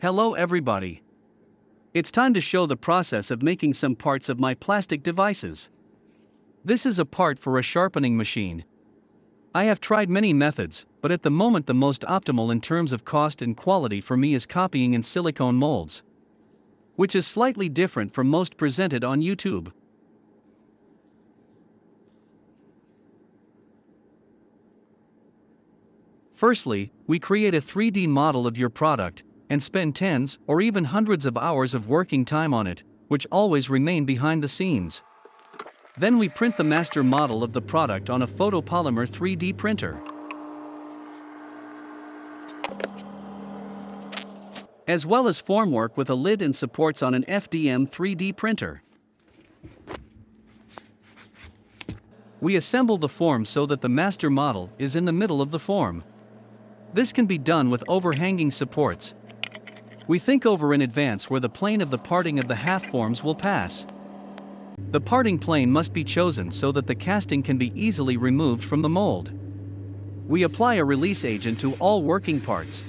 Hello everybody. It's time to show the process of making some parts of my plastic devices. This is a part for a sharpening machine. I have tried many methods, but at the moment the most optimal in terms of cost and quality for me is copying in silicone molds, which is slightly different from most presented on YouTube. Firstly, we create a 3D model of your product, and spend tens or even hundreds of hours of working time on it, which always remain behind the scenes. Then we print the master model of the product on a photopolymer 3D printer, as well as formwork with a lid and supports on an FDM 3D printer. We assemble the form so that the master model is in the middle of the form. This can be done with overhanging supports. We think over in advance where the plane of the parting of the half forms will pass. The parting plane must be chosen so that the casting can be easily removed from the mold. We apply a release agent to all working parts.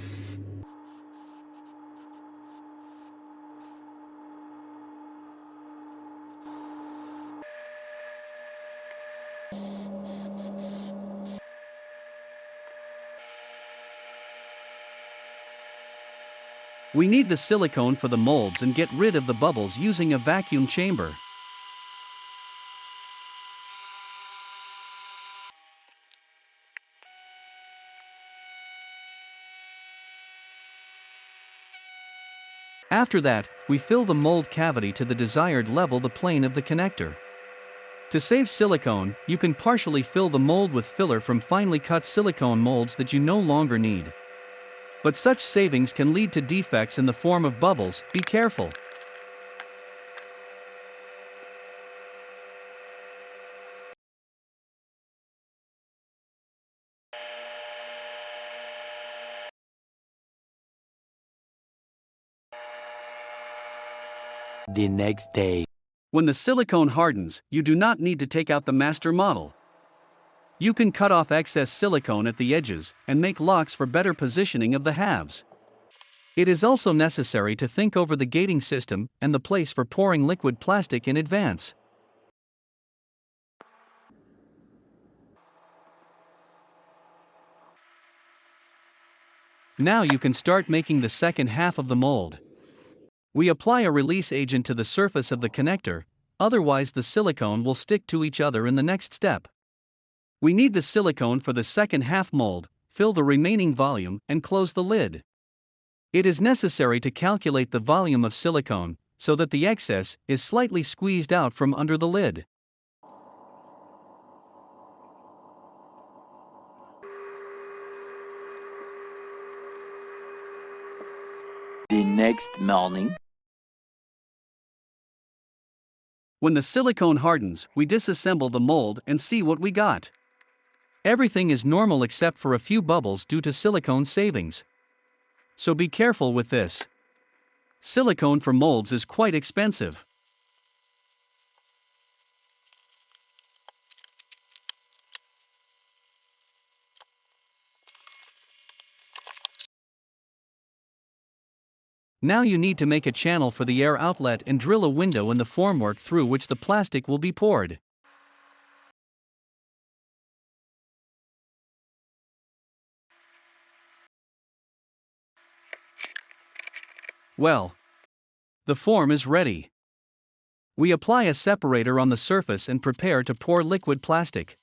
We need the silicone for the molds and get rid of the bubbles using a vacuum chamber. After that, we fill the mold cavity to the desired level, the plane of the connector. To save silicone, you can partially fill the mold with filler from finely cut silicone molds that you no longer need. But such savings can lead to defects in the form of bubbles, be careful. The next day. When the silicone hardens, you do not need to take out the master model. You can cut off excess silicone at the edges and make locks for better positioning of the halves. It is also necessary to think over the gating system and the place for pouring liquid plastic in advance. Now you can start making the second half of the mold. We apply a release agent to the surface of the connector, otherwise the silicone will stick to each other in the next step. We need the silicone for the second half mold, fill the remaining volume and close the lid. It is necessary to calculate the volume of silicone, so that the excess is slightly squeezed out from under the lid. The next morning. When the silicone hardens, we disassemble the mold and see what we got. Everything is normal except for a few bubbles due to silicone savings. So be careful with this. Silicone for molds is quite expensive. Now you need to make a channel for the air outlet and drill a window in the formwork through which the plastic will be poured. Well, the form is ready. We apply a separator on the surface and prepare to pour liquid plastic.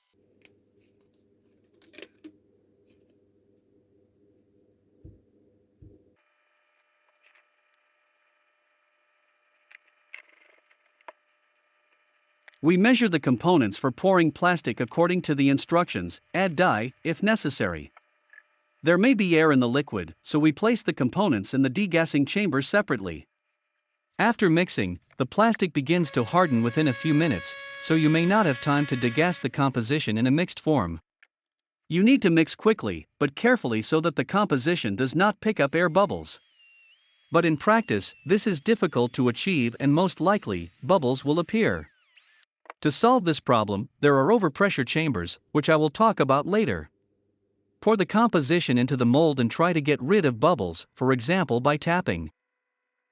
We measure the components for pouring plastic according to the instructions, add dye, if necessary. There may be air in the liquid, so we place the components in the degassing chamber separately. After mixing, the plastic begins to harden within a few minutes, so you may not have time to degas the composition in a mixed form. You need to mix quickly, but carefully so that the composition does not pick up air bubbles. But in practice, this is difficult to achieve and most likely, bubbles will appear. To solve this problem, there are overpressure chambers, which I will talk about later. Pour the composition into the mold and try to get rid of bubbles, for example by tapping.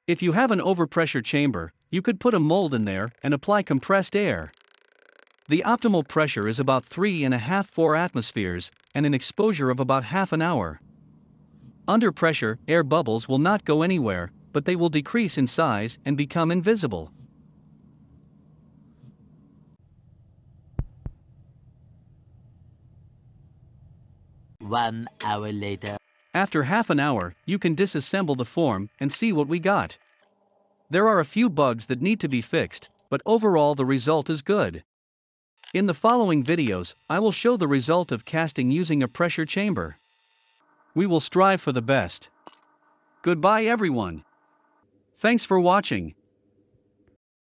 If you have an overpressure chamber, you could put a mold in there and apply compressed air. The optimal pressure is about 3.5–4 atmospheres, and an exposure of about half an hour. Under pressure, air bubbles will not go anywhere, but they will decrease in size and become invisible. One hour later. After half an hour, you can disassemble the form and see what we got. There are a few bugs that need to be fixed, but overall the result is good. In the following videos, I will show the result of casting using a pressure chamber. We will strive for the best. Goodbye everyone. Thanks for watching.